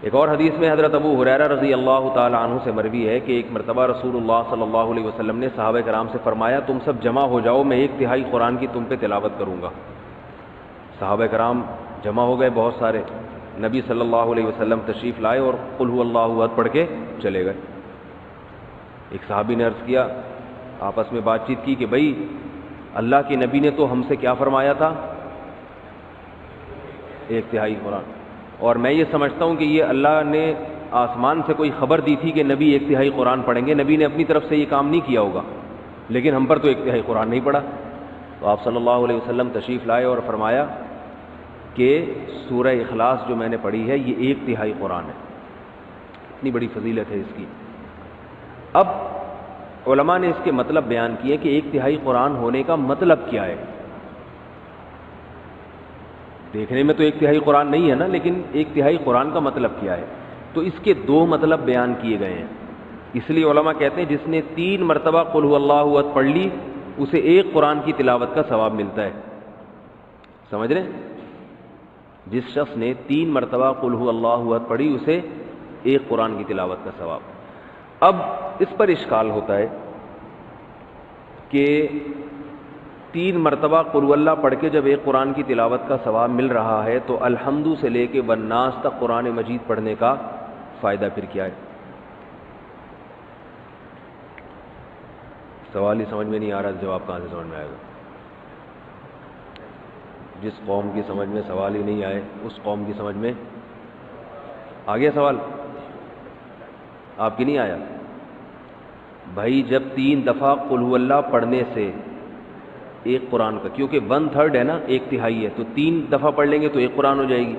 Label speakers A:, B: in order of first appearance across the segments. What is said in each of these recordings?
A: ایک اور حدیث میں حضرت ابو ہریرہ رضی اللہ تعالی عنہ سے مروی ہے کہ ایک مرتبہ رسول اللہ صلی اللہ علیہ وسلم نے صحابہ کرام سے فرمایا تم سب جمع ہو جاؤ، میں 1/3 قرآن کی تم پہ تلاوت کروں گا۔ صحابہ کرام جمع ہو گئے بہت سارے، نبی صلی اللہ علیہ وسلم تشریف لائے اور قل هو اللہ احد پڑھ کے چلے گئے۔ ایک صحابی نے عرض کیا، آپس میں بات چیت کی کہ بھائی اللہ کے نبی نے تو ہم سے کیا فرمایا تھا، 1/3 قرآن، اور میں یہ سمجھتا ہوں کہ یہ اللہ نے آسمان سے کوئی خبر دی تھی کہ نبی 1/3 قرآن پڑھیں گے، نبی نے اپنی طرف سے یہ کام نہیں کیا ہوگا، لیکن ہم پر تو 1/3 قرآن نہیں پڑھا۔ تو آپ صلی اللہ علیہ وسلم تشریف لائے اور فرمایا کہ سورہ اخلاص جو میں نے پڑھی ہے یہ 1/3 قرآن ہے، اتنی بڑی فضیلت ہے اس کی۔ اب علماء نے اس کے مطلب بیان کیے کہ 1/3 قرآن ہونے کا مطلب کیا ہے۔ دیکھنے میں تو 1/3 قرآن نہیں ہے نا، لیکن 1/3 قرآن کا مطلب کیا ہے؟ تو اس کے 2 مطلب بیان کیے گئے ہیں۔ اس لیے علماء کہتے ہیں جس نے 3 مرتبہ قل هو اللہ احد پڑھ لی اسے 1 قرآن کی تلاوت کا ثواب ملتا ہے۔ سمجھ رہے ہیں؟ جس شخص نے 3 مرتبہ قل هو اللہ احد پڑھی اسے 1 قرآن کی تلاوت کا ثواب۔ اب اس پر اشکال ہوتا ہے کہ 3 مرتبہ قل هو اللہ پڑھ کے جب 1 قرآن کی تلاوت کا ثواب مل رہا ہے تو الحمد سے لے کے والناس تک قرآن مجید پڑھنے کا فائدہ پھر کیا ہے؟ سوال ہی سمجھ میں نہیں آ رہا، جواب کہاں سے سمجھ میں آئے گا؟ جس قوم کی سمجھ میں سوال ہی نہیں آئے اس قوم کی سمجھ میں آ گیا سوال؟ آپ کی نہیں آیا؟ بھائی جب 3 دفعہ قل هو اللہ پڑھنے سے 1 قرآن کا، کیونکہ 1/3 ہے نا، 1/3 ہے، تو 3 دفعہ پڑھ لیں گے تو 1 قرآن ہو جائے گی،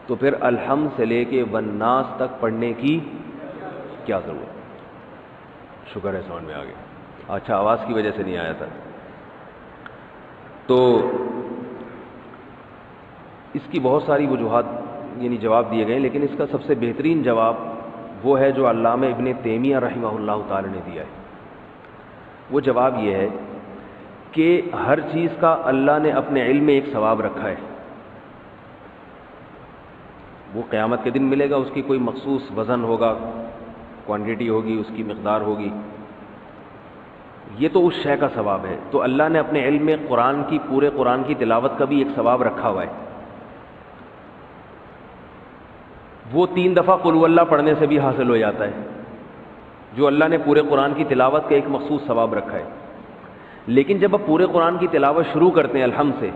A: تو پھر الحمد سے لے کے والناس تک پڑھنے کی کیا ضرورت؟ شکر ہے سمجھ میں آ گیا۔ اچھا آواز کی وجہ سے نہیں آیا تھا۔ تو اس کی بہت ساری وجوہات یعنی جواب دیے گئے، لیکن اس کا سب سے بہترین جواب وہ ہے جو علامہ ابن تیمیہ رحمہ اللہ تعالی نے دیا ہے۔ وہ جواب یہ ہے کہ ہر چیز کا اللہ نے اپنے علم میں ایک ثواب رکھا ہے، وہ قیامت کے دن ملے گا، اس کی کوئی مخصوص وزن ہوگا، کوانٹٹی ہوگی، اس کی مقدار ہوگی، یہ تو اس شے کا ثواب ہے۔ تو اللہ نے اپنے علم میں قرآن کی، پورے قرآن کی تلاوت کا بھی ایک ثواب رکھا ہوا ہے، وہ 3 دفعہ قل هو اللہ پڑھنے سے بھی حاصل ہو جاتا ہے، جو اللہ نے پورے قرآن کی تلاوت کا ایک مخصوص ثواب رکھا ہے۔ لیکن جب آپ پورے قرآن کی تلاوت شروع کرتے ہیں الحمد سے،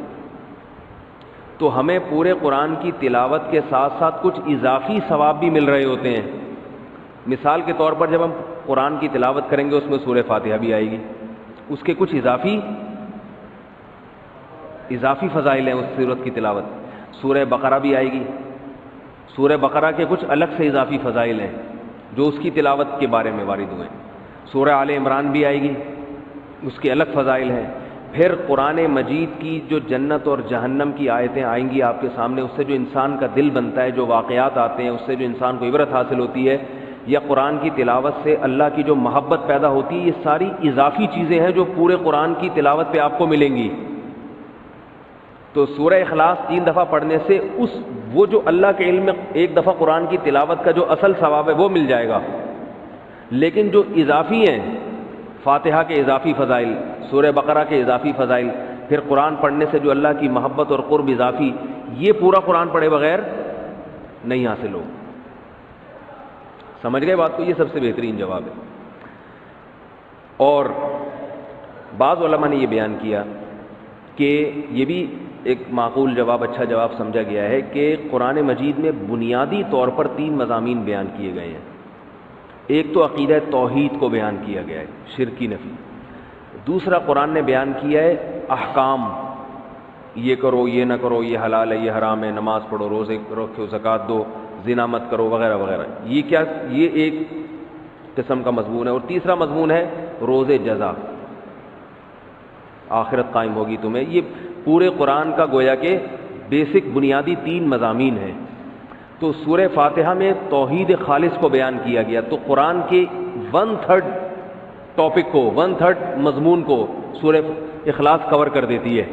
A: تو ہمیں پورے قرآن کی تلاوت کے ساتھ ساتھ کچھ اضافی ثواب بھی مل رہے ہوتے ہیں۔ مثال کے طور پر جب ہم قرآن کی تلاوت کریں گے اس میں سورہ فاتحہ بھی آئے گی، اس کے کچھ اضافی فضائل ہیں اس سورت کی تلاوت۔ سورہ بقرہ بھی آئے گی، سورہ بقرہ کے کچھ الگ سے اضافی فضائل ہیں جو اس کی تلاوت کے بارے میں وارد ہوئے ہیں۔ سورہ آل عمران بھی آئے گی، اس کے الگ فضائل ہیں۔ پھر قرآن مجید کی جو جنت اور جہنم کی آیتیں آئیں گی آپ کے سامنے، اس سے جو انسان کا دل بنتا ہے، جو واقعات آتے ہیں، اس سے جو انسان کو عبرت حاصل ہوتی ہے، یا قرآن کی تلاوت سے اللہ کی جو محبت پیدا ہوتی ہے، یہ ساری اضافی چیزیں ہیں جو پورے قرآن کی تلاوت پہ آپ کو ملیں گی۔ تو سورہ اخلاص 3 دفعہ پڑھنے سے وہ جو اللہ کے علم میں 1 دفعہ قرآن کی تلاوت کا جو اصل ثواب ہے وہ مل جائے گا، لیکن جو اضافی ہیں، فاتحہ کے اضافی فضائل، سورہ بقرہ کے اضافی فضائل، پھر قرآن پڑھنے سے جو اللہ کی محبت اور قرب اضافی، یہ پورا قرآن پڑھے بغیر نہیں حاصل ہو۔ سمجھ گئے بات کو؟ یہ سب سے بہترین جواب ہے۔ اور بعض علماء نے یہ بیان کیا کہ یہ بھی ایک معقول جواب، اچھا جواب سمجھا گیا ہے کہ قرآن مجید میں بنیادی طور پر 3 مضامین بیان کیے گئے ہیں۔ ایک تو عقیدہ توحید کو بیان کیا گیا ہے، شرک کی نفی۔ دوسرا قرآن نے بیان کیا ہے احکام، یہ کرو، یہ نہ کرو، یہ حلال ہے، یہ حرام ہے، نماز پڑھو، روزے رکھو، زکوٰۃ دو، زنا مت کرو، وغیرہ وغیرہ۔ یہ ایک قسم کا مضمون ہے۔ اور تیسرا مضمون ہے روز جزا، آخرت قائم ہوگی تمہیں۔ یہ پورے قرآن کا گویا کہ بیسک بنیادی 3 مضامین ہیں۔ تو سورہ فاتحہ میں توحید خالص کو بیان کیا گیا، تو قرآن کے 1/3 ٹاپک کو، 1/3 مضمون کو سورہ اخلاص کور کر دیتی ہے۔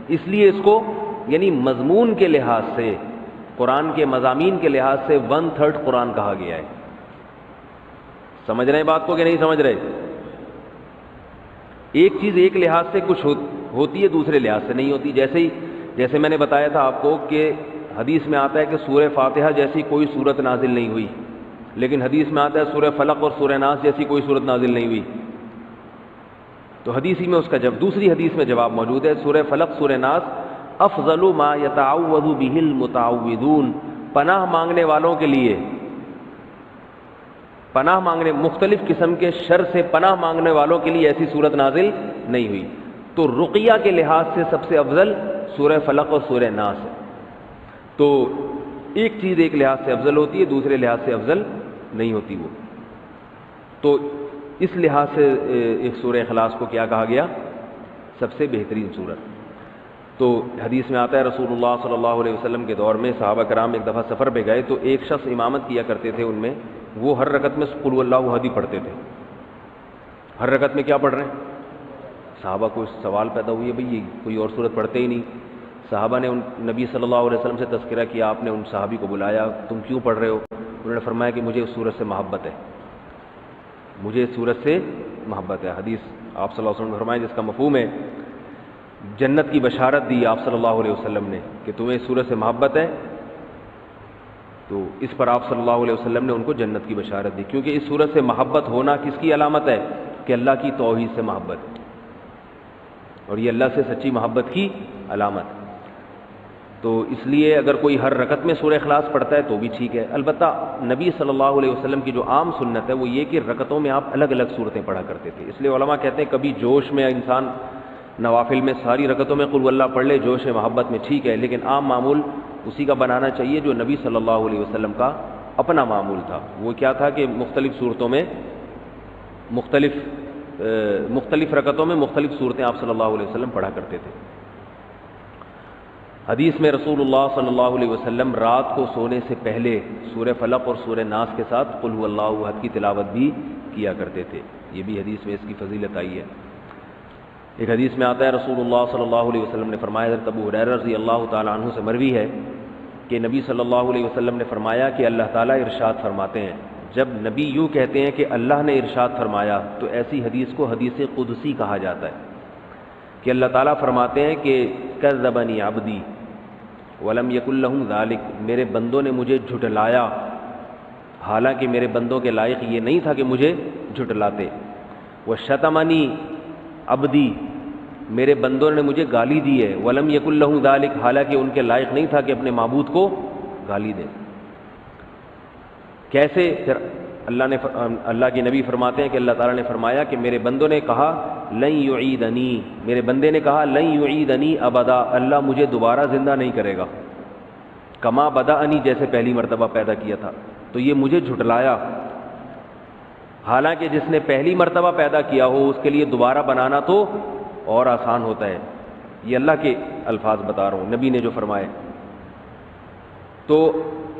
A: اس لیے اس کو یعنی مضمون کے لحاظ سے قرآن کے مضامین کے لحاظ سے 1/3 قرآن کہا گیا ہے. سمجھ رہے ہیں بات کو کہ نہیں سمجھ رہے؟ ایک چیز ایک لحاظ سے کچھ ہوتی ہے، دوسرے لحاظ سے نہیں ہوتی. جیسے میں نے بتایا تھا آپ کو کہ حدیث میں آتا ہے کہ سورہ فاتحہ جیسی کوئی صورت نازل نہیں ہوئی، لیکن حدیث میں آتا ہے سورہ فلق اور سورہ ناس جیسی کوئی صورت نازل نہیں ہوئی. تو حدیث ہی میں اس کا دوسری حدیث میں جواب موجود ہے. سورہ فلق سورہ ناس افضل ما یتعوذ بہ المتعوذون، پناہ مانگنے والوں کے لیے، پناہ مانگنے مختلف قسم کے شر سے پناہ مانگنے والوں کے لیے ایسی صورت نازل نہیں ہوئی. تو رقیہ کے لحاظ سے سب سے افضل سورہ فلق اور سورہ ناس ہے. تو ایک چیز ایک لحاظ سے افضل ہوتی ہے، دوسرے لحاظ سے افضل نہیں ہوتی وہ. تو اس لحاظ سے ایک سورہ اخلاص کو کیا کہا گیا؟ سب سے بہترین سورت. تو حدیث میں آتا ہے رسول اللہ صلی اللہ علیہ وسلم کے دور میں صحابہ کرام ایک دفعہ سفر پہ گئے تو ایک شخص امامت کیا کرتے تھے ان میں، وہ ہر رکعت میں قل هو اللہ احد پڑھتے تھے. ہر رکعت میں کیا پڑھ رہے ہیں؟ صحابہ کو سوال پیدا ہوئی ہے بھئی یہ کوئی اور صورت پڑھتے ہی نہیں. صحابہ نے نبی صلی اللہ علیہ وسلم سے تذکرہ کیا، آپ نے ان صحابی کو بلایا، تم کیوں پڑھ رہے ہو؟ انہوں نے فرمایا کہ مجھے اس صورت سے محبت ہے، مجھے اس صورت سے محبت ہے. حدیث آپ صلی اللہ علیہ وسلم نے فرمایا جس کا مفہوم ہے جنت کی بشارت دی آپ صلی اللہ علیہ وسلم نے کہ تمہیں اس صورت سے محبت ہے. تو اس پر آپ صلی اللہ علیہ وسلم نے ان کو جنت کی بشارت دی، کیونکہ اس صورت سے محبت ہونا کس کی علامت ہے؟ کہ اللہ کی توحید سے محبت، اور یہ اللہ سے سچی محبت کی علامت. تو اس لیے اگر کوئی ہر رکعت میں سورہ اخلاص پڑھتا ہے تو بھی ٹھیک ہے. البتہ نبی صلی اللہ علیہ وسلم کی جو عام سنت ہے وہ یہ کہ رکعتوں میں آپ الگ الگ صورتیں پڑھا کرتے تھے. اس لیے علماء کہتے ہیں کبھی جوش میں انسان نوافل میں ساری رکعتوں میں قل اللہ پڑھ لے جوش محبت میں، ٹھیک ہے، لیکن عام معمول اسی کا بنانا چاہیے جو نبی صلی اللہ علیہ وسلم کا اپنا معمول تھا. وہ کیا تھا کہ مختلف صورتوں میں مختلف رکعتوں میں مختلف صورتیں آپ صلی اللہ علیہ وسلم پڑھا کرتے تھے. حدیث میں رسول اللہ صلی اللہ علیہ وسلم رات کو سونے سے پہلے سورہ فلق اور سورہ ناس کے ساتھ قل هو اللہ احد کی تلاوت بھی کیا کرتے تھے. یہ بھی حدیث میں اس کی فضیلت آئی ہے. ایک حدیث میں آتا ہے رسول اللہ صلی اللہ علیہ وسلم نے فرمایا، حضرت ابو ہریرہ رضی اللہ تعالیٰ عنہ سے مروی ہے کہ نبی صلی اللہ علیہ وسلم نے فرمایا کہ اللہ تعالیٰ ارشاد فرماتے ہیں. جب نبی یوں کہتے ہیں کہ اللہ نے ارشاد فرمایا تو ایسی حدیث کو حدیث قدسی کہا جاتا ہے کہ اللہ تعالیٰ فرماتے ہیں کہ کذبنی عبدی ولم یکن لہ ذالک، میرے بندوں نے مجھے جھٹلایا حالانکہ میرے بندوں کے لائق یہ نہیں تھا کہ مجھے جھٹلاتے. وشتمنی عبدی، میرے بندوں نے مجھے گالی دی ہے، ولم یکن لہ ذالک، حالانکہ ان کے لائق نہیں تھا کہ اپنے معبود کو گالی دیں. کیسے؟ پھر اللہ کے نبی فرماتے ہیں کہ اللہ تعالیٰ نے فرمایا کہ میرے بندوں نے کہا لن یعیدنی، میرے بندے نے کہا لن یعیدنی ابدا، اللہ مجھے دوبارہ زندہ نہیں کرے گا، کما بدأنی، جیسے پہلی مرتبہ پیدا کیا تھا. تو یہ مجھے جھٹلایا، حالانکہ جس نے پہلی مرتبہ پیدا کیا ہو اس کے لیے دوبارہ بنانا تو اور آسان ہوتا ہے. یہ اللہ کے الفاظ بتا رہا ہوں، نبی نے جو فرمائے. تو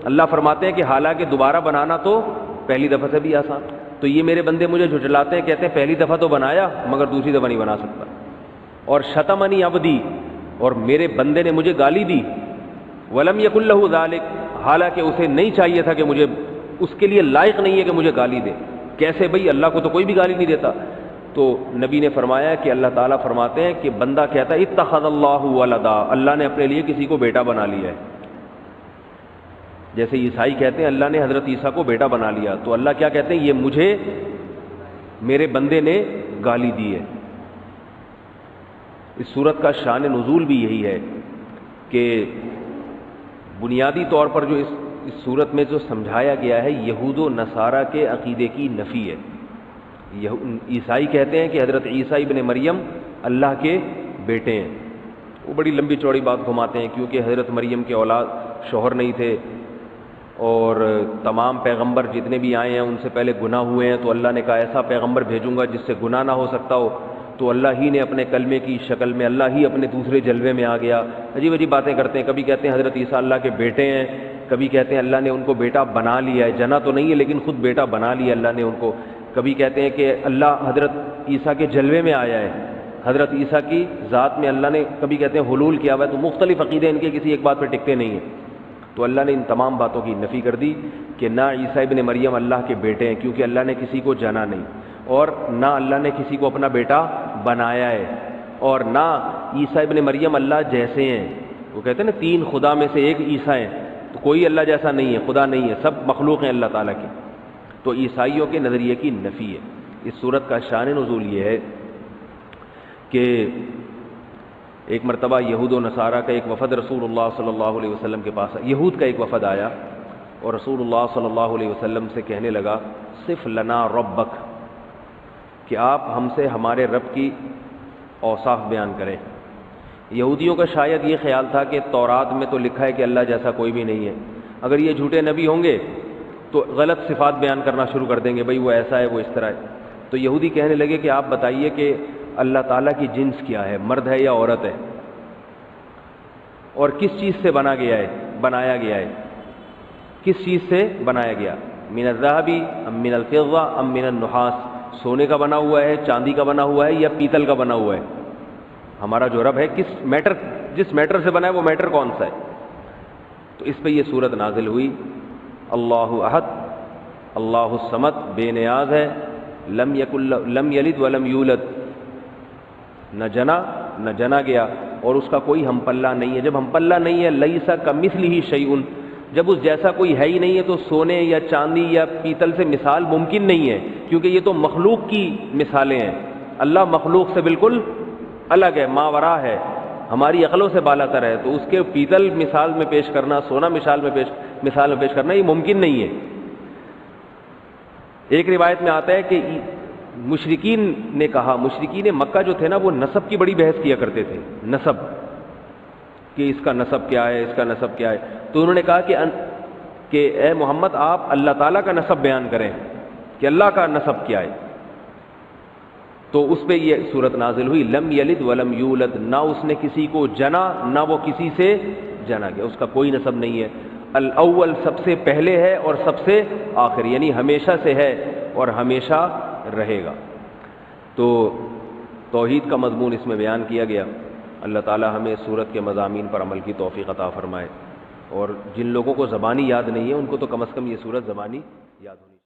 A: اللہ فرماتے ہیں کہ حالانکہ دوبارہ بنانا تو پہلی دفعہ سے بھی آسان. تو یہ میرے بندے مجھے جھٹلاتے ہیں، کہتے ہیں پہلی دفعہ تو بنایا مگر دوسری دفعہ نہیں بنا سکتا. اور شتمنی عبدی، اور میرے بندے نے مجھے گالی دی، ولم یکن لہ ذالک، حالانکہ اسے نہیں چاہیے تھا کہ مجھے، اس کے لیے لائق نہیں ہے کہ مجھے گالی دے. کیسے بھئی؟ اللہ کو تو کوئی بھی گالی نہیں دیتا. تو نبی نے فرمایا کہ اللہ تعالیٰ فرماتے ہیں کہ بندہ کہتا ہے اتخذ اللہ ولدا، اللہ نے اپنے لیے کسی کو بیٹا بنا لیا ہے. جیسے عیسائی کہتے ہیں اللہ نے حضرت عیسیٰ کو بیٹا بنا لیا، تو اللہ کیا کہتے ہیں؟ یہ مجھے میرے بندے نے گالی دی ہے. اس صورت کا شان نزول بھی یہی ہے کہ بنیادی طور پر جو اس صورت میں جو سمجھایا گیا ہے یہود و نصارہ کے عقیدے کی نفی ہے. عیسائی کہتے ہیں کہ حضرت عیسیٰ ابن مریم اللہ کے بیٹے ہیں. وہ بڑی لمبی چوڑی بات گھماتے ہیں، کیونکہ حضرت مریم کے اولاد شوہر نہیں تھے، اور تمام پیغمبر جتنے بھی آئے ہیں ان سے پہلے گناہ ہوئے ہیں، تو اللہ نے کہا ایسا پیغمبر بھیجوں گا جس سے گناہ نہ ہو سکتا ہو. تو اللہ ہی نے اپنے کلمے کی شکل میں اللہ ہی اپنے دوسرے جلوے میں آ گیا. عجیب عجیب باتیں کرتے ہیں. کبھی کہتے ہیں حضرت عیسیٰ اللہ کے بیٹے ہیں، کبھی کہتے ہیں اللہ نے ان کو بیٹا بنا لیا ہے. جنا تو نہیں ہے لیکن خود بیٹا بنا لیا اللہ نے ان کو. کبھی کہتے ہیں کہ اللہ حضرت عیسیٰ کے جلوے میں آیا ہے، حضرت عیسیٰ کی ذات میں اللہ نے، کبھی کہتے ہیں حلول کیا ہوا ہے. تو مختلف عقیدے ان کے کسی ایک بات پہ ٹکتے نہیں ہیں. تو اللہ نے ان تمام باتوں کی نفی کر دی کہ نہ عیسیٰ ابن مریم اللہ کے بیٹے ہیں، کیونکہ اللہ نے کسی کو جنا نہیں، اور نہ اللہ نے کسی کو اپنا بیٹا بنایا ہے، اور نہ عیسیٰ ابن مریم اللہ جیسے ہیں۔ وہ کہتے ہیں نا تین خدا میں سے ایک عیسیٰ ہیں، تو کوئی اللہ جیسا نہیں ہے، خدا نہیں ہے، سب مخلوق ہیں اللہ تعالیٰ کی۔ تو عیسائیوں کے نظریے کی نفی ہے۔ اس صورت کا شان نزول یہ ہے کہ ایک مرتبہ یہود و نصارہ کا ایک وفد رسول اللہ صلی اللہ علیہ وسلم کے پاس، یہود کا ایک وفد آیا اور رسول اللہ صلی اللہ علیہ وسلم سے کہنے لگا صف لنا ربک، کہ آپ ہم سے ہمارے رب کی اوصاف بیان کریں۔ یہودیوں کا شاید یہ خیال تھا کہ تورات میں تو لکھا ہے کہ اللہ جیسا کوئی بھی نہیں ہے، اگر یہ جھوٹے نبی ہوں گے تو غلط صفات بیان کرنا شروع کر دیں گے، بھئی وہ ایسا ہے، وہ اس طرح ہے۔ تو یہودی کہنے لگے کہ آپ بتائیے کہ اللہ تعالیٰ کی جنس کیا ہے، مرد ہے یا عورت ہے، اور کس چیز سے بنایا گیا ہے، کس چیز سے بنایا گیا، من الذهب ام من الفضة ام من النحاس، سونے کا بنا ہوا ہے، چاندی کا بنا ہوا ہے یا پیتل کا بنا ہوا ہے، ہمارا جو رب ہے جس میٹر سے بنا ہے وہ میٹر کون سا ہے۔ تو اس پہ یہ صورت نازل ہوئی، اللہ احد اللہ الصمد، بے نیاز ہے، لم یلد ولم یولد، نہ جنا گیا اور اس کا کوئی ہم پلہ نہیں ہے۔ جب ہم پلہ نہیں ہے، لیس کمثلہ شیء، جب اس جیسا کوئی ہے ہی نہیں ہے تو سونے یا چاندی یا پیتل سے مثال ممکن نہیں ہے، کیونکہ یہ تو مخلوق کی مثالیں ہیں۔ اللہ مخلوق سے بالکل الگ ہے، ماورا ہے، ہماری عقلوں سے بالا تر ہے، تو اس کے پیتل مثال میں پیش کرنا، سونا مثال میں پیش کرنا یہ ممکن نہیں ہے۔ ایک روایت میں آتا ہے کہ مشرکین نے کہا، مشرکین مکہ جو تھے نا وہ نسب کی بڑی بحث کیا کرتے تھے، نسب، کہ اس کا نسب کیا ہے، اس کا نسب کیا ہے۔ تو انہوں نے کہا کہ اے محمد آپ اللہ تعالیٰ کا نسب بیان کریں کہ اللہ کا نسب کیا ہے۔ تو اس پہ یہ صورت نازل ہوئی، لم یلد ولم یولد، نہ اس نے کسی کو جنا نہ وہ کسی سے جنا گیا، اس کا کوئی نسب نہیں ہے۔ الاول سب سے پہلے ہے اور سب سے آخر، یعنی ہمیشہ سے ہے اور ہمیشہ رہے گا۔ تو توحید کا مضمون اس میں بیان کیا گیا۔ اللہ تعالی ہمیں سورت کے مضامین پر عمل کی توفیق عطا فرمائے، اور جن لوگوں کو زبانی یاد نہیں ہے ان کو تو کم از کم یہ سورت زبانی یاد ہونی